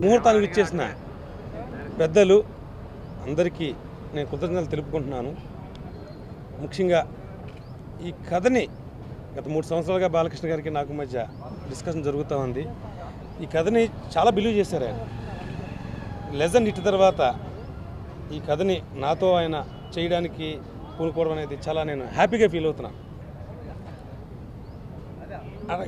ముహూర్తానికి ఇచ్చేసిన పెద్దలు అందరికీ నేను కృతజ్ఞతలు తెలుపుకుంటున్నాను. ముఖ్యంగా ఈ కథని గత 3 సంవత్సరాలుగా బాలకృష్ణ గారికి నాకు మధ్య డిస్కషన్ జరుగుతూ ఉంది. ఈ కథని చాలా బిలీవ్ చేశారు ఆయన. లెజెండ్ హిట్ తర్వాత ఈ కథని నాతో ఆయన చేయడానికి పూనుకోవడం అనేది చాలా నేను హ్యాపీగా ఫీల్ అవుతున్నాను.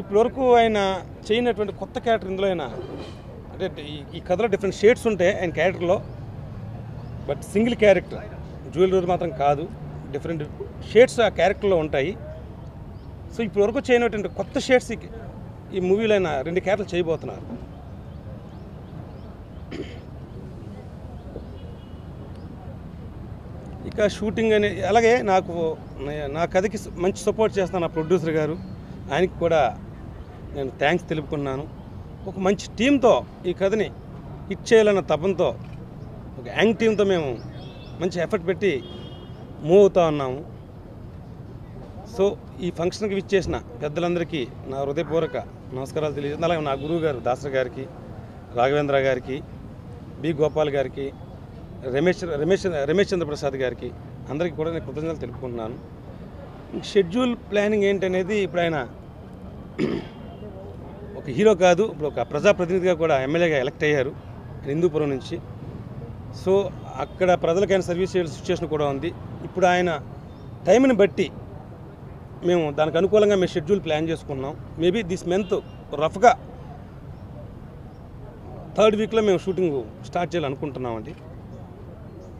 ఇప్పటివరకు ఆయన చేయనటువంటి కొత్త క్యారెక్టర్ ఇందులో అయినా అంటే ఈ కథలో డిఫరెంట్ షేడ్స్ ఉంటాయి ఆయన క్యారెక్టర్లో, బట్ సింగిల్ క్యారెక్టర్ జ్యువెలరీ మాత్రం కాదు, డిఫరెంట్ షేడ్స్ ఆ క్యారెక్టర్లో ఉంటాయి. సో ఇప్పటివరకు చేయనటువంటి కొత్త షేడ్స్ ఈ మూవీలో అయినా 2 క్యారెక్టర్లు చేయబోతున్నారు. ఇక షూటింగ్ అని అలాగే నా కథకి మంచి సపోర్ట్ చేస్తాను నా ప్రొడ్యూసర్ గారు, ఆయనకి కూడా నేను థ్యాంక్స్ తెలుపుకున్నాను. ఒక మంచి టీంతో ఈ కథని హిట్ చేయాలన్న తపంతో ఒక యంగ్ టీంతో మేము మంచి ఎఫర్ట్ పెట్టి మూవ్ అవుతూ ఉన్నాము. సో ఈ ఫంక్షన్కి విచ్చేసిన పెద్దలందరికీ నా హృదయపూర్వక నమస్కారాలు తెలియజేస్తాను. అలాగే నా గురువు గారు దాసరి గారికి, రాఘవేంద్ర గారికి, బి గోపాల్ గారికి, రమేష్ చంద్ర ప్రసాద్ గారికి అందరికీ కూడా నేను కృతజ్ఞతలు తెలుపుకుంటున్నాను. షెడ్యూల్ ప్లానింగ్ ఏంటనేది ఇప్పుడు ఆయన ఒక హీరో కాదు, ఇప్పుడు ఒక ప్రజాప్రతినిధిగా కూడా ఎమ్మెల్యేగా ఎలక్ట్ అయ్యారు హిందూపురం నుంచి. సో అక్కడ ప్రజలకైనా సర్వీస్ చేయాల్సిన సిచ్యువేషన్ కూడా ఉంది. ఇప్పుడు ఆయన టైంని బట్టి మేము దానికి అనుకూలంగా మేము షెడ్యూల్ ప్లాన్ చేసుకున్నాం. మేబీ దిస్ మంత్ రఫ్గా 3rd వీక్లో మేము షూటింగ్ స్టార్ట్ చేయాలనుకుంటున్నామండి.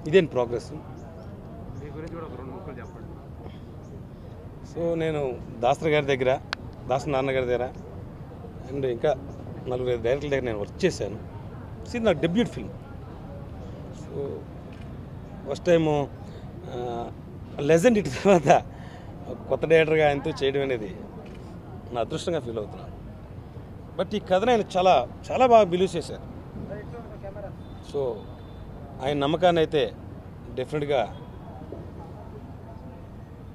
ఇదేం ప్రోగ్రెస్. సో నేను దాసరి గారి దగ్గర, దాసరి నాన్న గారి దగ్గర అండ్ ఇంకా 4 డైరెక్టర్ల దగ్గర నేను వర్క్ చేశాను. ఇది నా debut film. So first time legend hit తర్వాత కొత్త డైరెక్టర్గా ఆయనతో చేయడం అనేది నా అదృష్టంగా ఫీల్ అవుతున్నాను. బట్ ఈ కథను ఆయన చాలా చాలా బాగా బిలీవ్ చేశారు. సో ఆయన నమ్మకాన్ని అయితే డెఫినెట్గా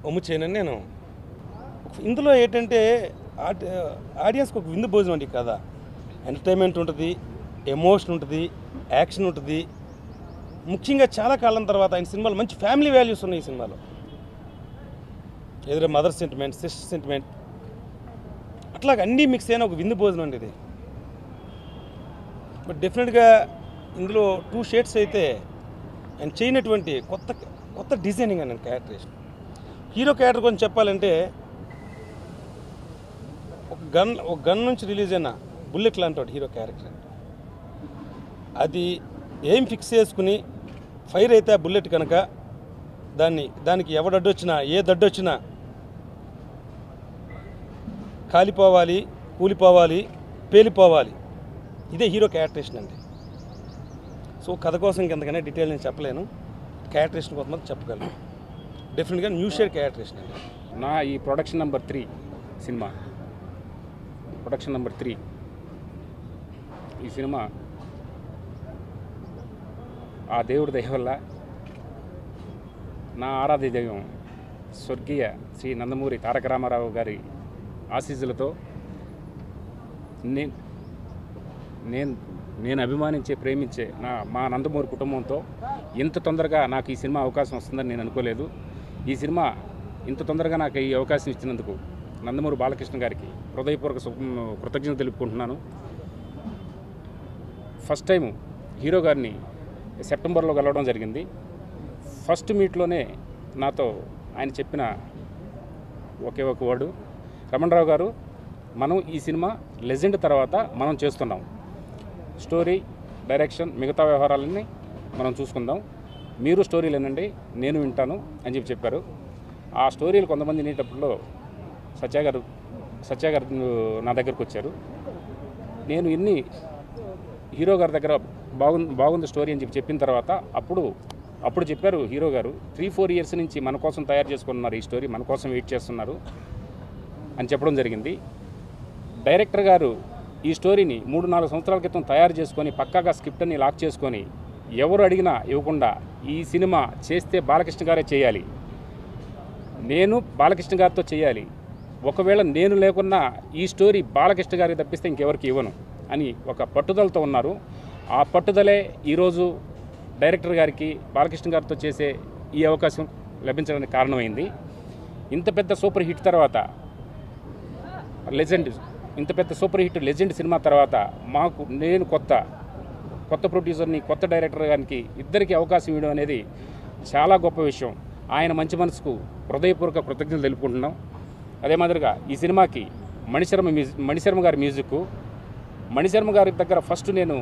ఒమ్ము చేయనని నేను. ఇందులో ఏంటంటే ఆడియన్స్కి ఒక విందు భోజనం అండి. కథ ఎంటర్టైన్మెంట్ ఉంటుంది, ఎమోషన్ ఉంటుంది, యాక్షన్ ఉంటుంది. ముఖ్యంగా చాలా కాలం తర్వాత ఆయన సినిమాలో మంచి ఫ్యామిలీ వాల్యూస్ ఉన్నాయి. ఈ సినిమాలో ఎదురు మదర్ సెంటిమెంట్, సిస్టర్ సెంటిమెంట్, అట్లాగ అన్నీ మిక్స్ అయిన ఒక విందు భోజనం అండి ఇది. బట్ డెఫినెట్గా ఇందులో 2 షేడ్స్ అయితే ఆయన చేయనటువంటి కొత్త డిజైనింగ్ అని క్యారెక్టరేషన్. హీరో క్యారెక్టర్ గురించి చెప్పాలంటే ఒక గన్ నుంచి రిలీజ్ అయిన బుల్లెట్ లాంటి హీరో క్యారెక్టర్. అది ఏం ఫిక్స్ చేసుకుని ఫైర్ అయితే ఆ బుల్లెట్ కనుక దానికి ఎవడడ్డొచ్చినా ఏ దడ్డొచ్చినా కాలిపోవాలి, కూలిపోవాలి, పేలిపోవాలి. ఇదే హీరో క్యారెక్టరేషన్ అండి. సో కథ కోసం ఇంకెంతకనే డీటెయిల్ నేను చెప్పలేను. క్యారెక్టరేషన్ కోసం చెప్పగలను. డెఫినెట్గా న్యూ షేడ్ క్యారెక్టరేషన్ అండి. నా ఈ production number 3 cinema, production number 3 ఈ సినిమా ఆ దేవుడి దయ వల్ల నా ఆరాధ్య దైవం స్వర్గీయ శ్రీ నందమూరి తారక రామారావు గారి ఆశీస్సులతో నేను అభిమానించే, ప్రేమించే మా నందమూరి కుటుంబంతో ఇంత తొందరగా నాకు ఈ సినిమా అవకాశం వస్తుందని నేను అనుకోలేదు. ఈ సినిమా ఇంత తొందరగా నాకు ఈ అవకాశం ఇచ్చినందుకు నందమూరి బాలకృష్ణ గారికి హృదయపూర్వక కృతజ్ఞతలు తెలుపుకుంటున్నాను. ఫస్ట్ టైం హీరో గారిని సెప్టెంబర్లో కలవడం జరిగింది. ఫస్ట్ మీట్లోనే నాతో ఆయన చెప్పిన ఒకే ఒక వర్డు, రమణరావు గారు, మనం ఈ సినిమా లెజెండ్ తర్వాత మనం చేస్తున్నాం, స్టోరీ, డైరెక్షన్, మిగతా వ్యవహారాలన్నీ మనం చూసుకుందాం, మీరు స్టోరీలు వినండి, నేను వింటాను అని చెప్పారు. ఆ స్టోరీలు కొంతమంది వినేటప్పుడు సత్య గారు నా దగ్గరకు వచ్చారు. నేను ఇన్ని హీరో గారి దగ్గర బాగుంది స్టోరీ అని చెప్పిన తర్వాత అప్పుడు చెప్పారు హీరో గారు, 3-4 ఇయర్స్ నుంచి మన కోసం తయారు చేసుకున్నారు, ఈ స్టోరీ మన కోసం వెయిట్ చేస్తున్నారు అని చెప్పడం జరిగింది. డైరెక్టర్ గారు ఈ స్టోరీని 3-4 సంవత్సరాల క్రితం తయారు చేసుకొని పక్కాగా స్క్రిప్ట్ని లాక్ చేసుకొని ఎవరు అడిగినా ఇవ్వకుండా ఈ సినిమా చేస్తే బాలకృష్ణ గారే చేయాలి, నేను బాలకృష్ణ గారితో చేయాలి, ఒకవేళ నేను లేకున్నా ఈ స్టోరీ బాలకృష్ణ గారికి తప్పిస్తే ఇంకెవరికి ఇవ్వను అని ఒక పట్టుదలతో ఉన్నారు. ఆ పట్టుదలే ఈరోజు డైరెక్టర్ గారికి బాలకృష్ణ గారితో చేసే ఈ అవకాశం లభించడానికి కారణమైంది. ఇంత పెద్ద సూపర్ హిట్ తర్వాత ఇంత పెద్ద సూపర్ హిట్ లెజెండ్ సినిమా తర్వాత మాకు నేను కొత్త ప్రొడ్యూసర్ని, కొత్త డైరెక్టర్ గారికి ఇద్దరికి అవకాశం ఇవ్వడం అనేది చాలా గొప్ప విషయం. ఆయన మంచి మనసుకు హృదయపూర్వక కృతజ్ఞతలు తెలుపుకుంటున్నాం. అదే మాదిరిగా ఈ సినిమాకి మణిశర్మ గారి మ్యూజిక్, మణిశర్మ గారి దగ్గర ఫస్ట్ నేను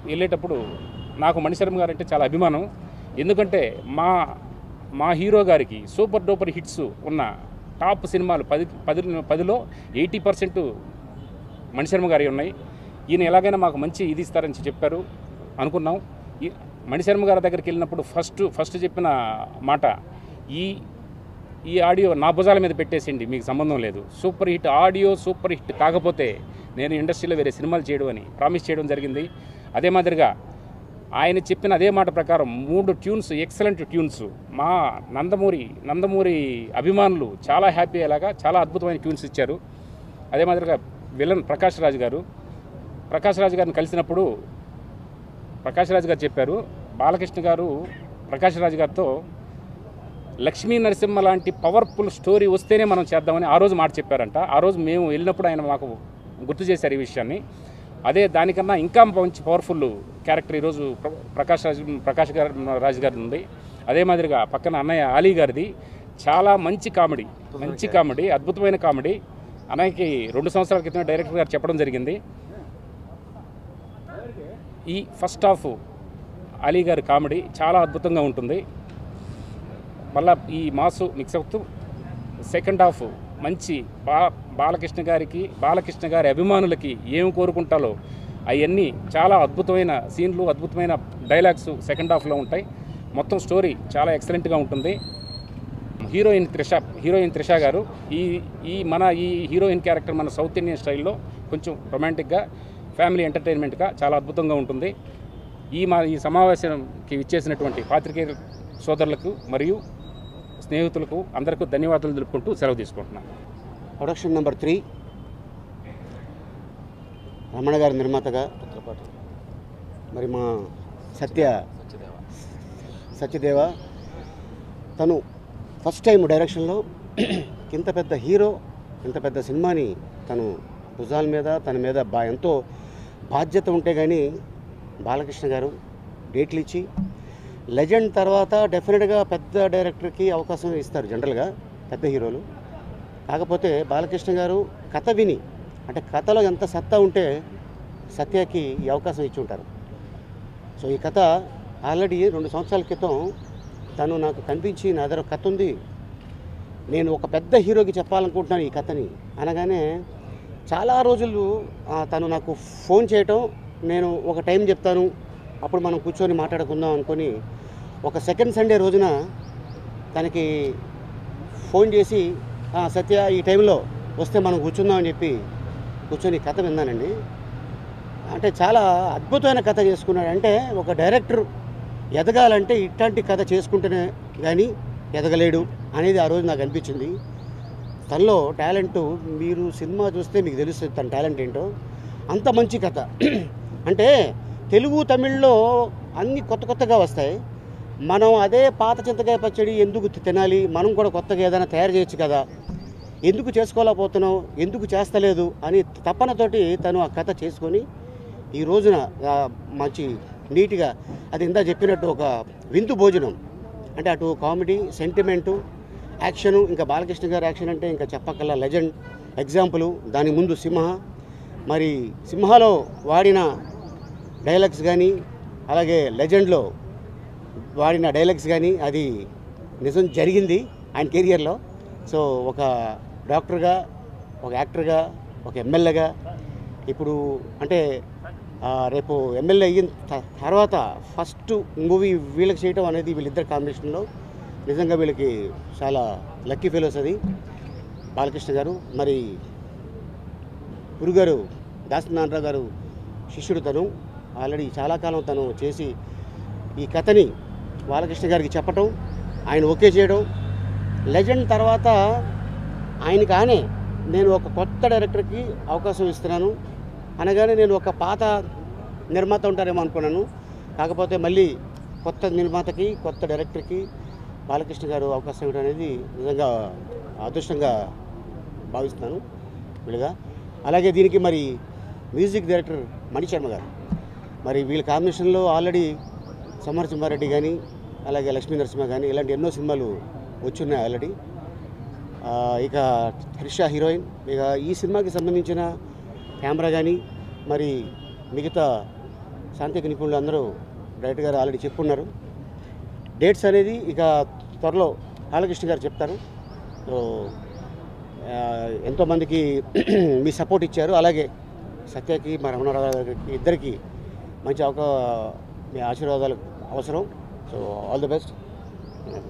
వెళ్ళేటప్పుడు నాకు మణిశర్మ గారు అంటే చాలా అభిమానం. ఎందుకంటే మా హీరో గారికి సూపర్ డూపర్ హిట్స్ ఉన్న టాప్ సినిమాలు 10లో 80% మణిశర్మ గారి ఉన్నాయి. ఈయన ఎలాగైనా మాకు మంచి ఇది ఇస్తారని చెప్పారు అనుకున్నాం. ఈ మణిశర్మ గారి దగ్గరికి వెళ్ళినప్పుడు ఫస్ట్ చెప్పిన మాట, ఈ ఆడియో నా భుజాల మీద పెట్టేసిండి, మీకు సంబంధం లేదు. Super hit audio super hit కాకపోతే నేను ఇండస్ట్రీలో వేరే సినిమాలు చేయడం అని ప్రామిస్ చేయడం జరిగింది. అదే మాదిరిగా ఆయన చెప్పిన అదే మాట ప్రకారం 3 ట్యూన్స్, ఎక్సలెంట్ ట్యూన్స్, మా నందమూరి అభిమానులు చాలా హ్యాపీ అయ్యేలాగా చాలా అద్భుతమైన ట్యూన్స్ ఇచ్చారు. అదే మాదిరిగా విలన్ ప్రకాష్ రాజ్ గారిని కలిసినప్పుడు ప్రకాష్ రాజ్ గారు చెప్పారు, బాలకృష్ణ గారు ప్రకాష్ రాజ్ గారితో లక్ష్మీ నరసింహ లాంటి పవర్ఫుల్ స్టోరీ వస్తేనే మనం చేద్దామని ఆ రోజు మాట చెప్పారంట. ఆ రోజు మేము వెళ్ళినప్పుడు ఆయన మాకు గుర్తు చేశారు ఈ విషయాన్ని. అదే దానికన్నా ఇంకా మంచి పవర్ఫుల్ క్యారెక్టర్ ఈరోజు ప్రకాష్ రాజ్ గారి ఉంది. అదే మాదిరిగా పక్కన అన్నయ్య ఆలీ గారిది చాలా మంచి కామెడీ, అద్భుతమైన కామెడీ. అన్నయ్యకి 2 సంవత్సరాల క్రితం డైరెక్టర్ గారు చెప్పడం జరిగింది, ఈ ఫస్ట్ హాఫ్ అలీ గారి కామెడీ చాలా అద్భుతంగా ఉంటుంది, మళ్ళా ఈ మాసు మిక్స్ అవుతూ సెకండ్ హాఫ్ మంచి బాలకృష్ణ గారి అభిమానులకి ఏం కోరుకుంటాలో అవన్నీ చాలా అద్భుతమైన సీన్లు, అద్భుతమైన డైలాగ్స్ సెకండ్ హాఫ్లో ఉంటాయి. మొత్తం స్టోరీ చాలా ఎక్సలెంట్గా ఉంటుంది. హీరోయిన్ త్రిష గారు ఈ హీరోయిన్ క్యారెక్టర్ మన సౌత్ ఇండియన్ స్టైల్లో కొంచెం రొమాంటిక్గా, ఫ్యామిలీ ఎంటర్టైన్మెంట్గా చాలా అద్భుతంగా ఉంటుంది. ఈ సమావేశానికి ఇచ్చేసినటువంటి పాత్రికేయ సోదరులకు మరియు స్నేహితులకు అందరికీ ధన్యవాదాలు తెలుపుకుంటూ సెలవు తీసుకుంటున్నాను. ప్రొడక్షన్ నెంబర్ 3 రమణ గారి నిర్మాతగా మరి మా సత్యదేవ తను ఫస్ట్ టైం డైరెక్షన్లో ఇంత పెద్ద హీరో, ఇంత పెద్ద సినిమాని తను భుజాల మీద తన మీద ఎంతో బాధ్యత ఉంటే కానీ బాలకృష్ణ గారు డేట్లు ఇచ్చి, లెజెండ్ తర్వాత డెఫినెట్గా పెద్ద డైరెక్టర్కి అవకాశం ఇస్తారు జనరల్గా పెద్ద హీరోలు. కాకపోతే బాలకృష్ణ గారు కథ విని, అంటే కథలో ఎంత సత్తా ఉంటే సత్యకి ఈ అవకాశం ఇచ్చి ఉంటారు. సో ఈ కథ ఆల్రెడీ 2 సంవత్సరాల క్రితం తను నాకు కనిపించి, నా దగ్గర కథ ఉంది, నేను ఒక పెద్ద హీరోకి చెప్పాలనుకుంటున్నాను ఈ కథని అనగానే చాలా రోజులు తను నాకు ఫోన్ చేయటం, నేను ఒక టైం చెప్తాను అప్పుడు మనం కూర్చొని మాట్లాడుకుందాం అనుకొని ఒక సెకండ్ సండే రోజున తనకి ఫోన్ చేసి, సత్య ఈ టైంలో వస్తే మనం కూర్చుందాం అని చెప్పి కూర్చొని కథ విన్నానండి. అంటే చాలా అద్భుతమైన కథ చేసుకున్నాడు. అంటే ఒక డైరెక్టర్ ఎదగాలంటే ఇట్లాంటి కథ చేసుకుంటేనే కానీ ఎదగలేడు అనేది ఆ రోజు నాకు అనిపించింది. తనలో టాలెంటు మీరు సినిమా చూస్తే మీకు తెలుస్తుంది తన టాలెంట్ ఏంటో. అంత మంచి కథ. అంటే తెలుగు తమిళ్లో అన్నీ కొత్తగా వస్తాయి. మనం అదే పాత చింతకాయ పచ్చడి ఎందుకు తినాలి, మనం కూడా కొత్తగా ఏదైనా తయారు చేయొచ్చు కదా, ఎందుకు చేసుకోలేకపోతున్నావు, ఎందుకు చేస్తలేదు అని తపనతోటి తను ఆ కథ చేసుకొని ఈ రోజున మంచి నీట్గా, అది ఇందా చెప్పినట్టు ఒక విందు భోజనం. అంటే అటు కామెడీ, సెంటిమెంటు, యాక్షను, ఇంకా బాలకృష్ణ గారి యాక్షన్ అంటే ఇంకా చెప్పక్కల్లా లెజెండ్ ఎగ్జాంపుల్. దాని ముందు మరి సింహాలో వాడిన డైలాగ్స్ కానీ, అలాగే లెజెండ్లో వాడిన డైలాగ్స్ కానీ అది నిజం జరిగింది ఆయన కెరియర్లో. సో ఒక డాక్టర్గా, ఒక యాక్టర్గా, ఒక ఎమ్మెల్యేగా, ఇప్పుడు అంటే రేపు ఎమ్మెల్యే అయిన తర్వాత ఫస్ట్ మూవీ వీళ్ళకి చేయటం అనేది వీళ్ళిద్దరు కాంబినేషన్లో నిజంగా వీళ్ళకి చాలా లక్కీ ఫెలోస్. అది బాలకృష్ణ గారు మరి గురుగారు దాసనారాయణరావు గారు శిష్యుడు. తను ఆల్రెడీ చాలా కాలం తను చేసి ఈ కథని బాలకృష్ణ గారికి చెప్పటం, ఆయన ఓకే చేయడం. లెజెండ్ తర్వాత ఆయనకానే నేను ఒక కొత్త డైరెక్టర్కి అవకాశం ఇస్తున్నాను అనగానే నేను ఒక పాత నిర్మాత ఉంటారేమో అనుకున్నాను. కాకపోతే మళ్ళీ కొత్త నిర్మాతకి కొత్త డైరెక్టర్కి బాలకృష్ణ గారు అవకాశం ఇవ్వడం అనేది నిజంగా అదృష్టంగా భావిస్తున్నాను వీళ్ళుగా. అలాగే దీనికి మరి మ్యూజిక్ డైరెక్టర్ మణిశర్మ గారు, మరి వీళ్ళ కాంబినేషన్లో ఆల్రెడీ సమరసింహారెడ్డి కానీ అలాగే లక్ష్మీ నరసింహ కానీ ఇలాంటి ఎన్నో సినిమాలు వచ్చున్నాయి ఆల్రెడీ. ఇక త్రిష హీరోయిన్. ఇక ఈ సినిమాకి సంబంధించిన కెమెరా కానీ మరి మిగతా సాంకేతిక నిపుణులు అందరూ డైరెక్టర్ గారు ఆల్రెడీ చెప్పున్నారు. డేట్స్ అనేది ఇక త్వరలో బాలకృష్ణ గారు చెప్తారు. సో ఎంతోమందికి మీ సపోర్ట్ ఇచ్చారు. అలాగే సత్యకి మా రమణారావు గారికి ఇద్దరికి మంచి మీ ఆశీర్వాదాలు అవసరం. So all the best.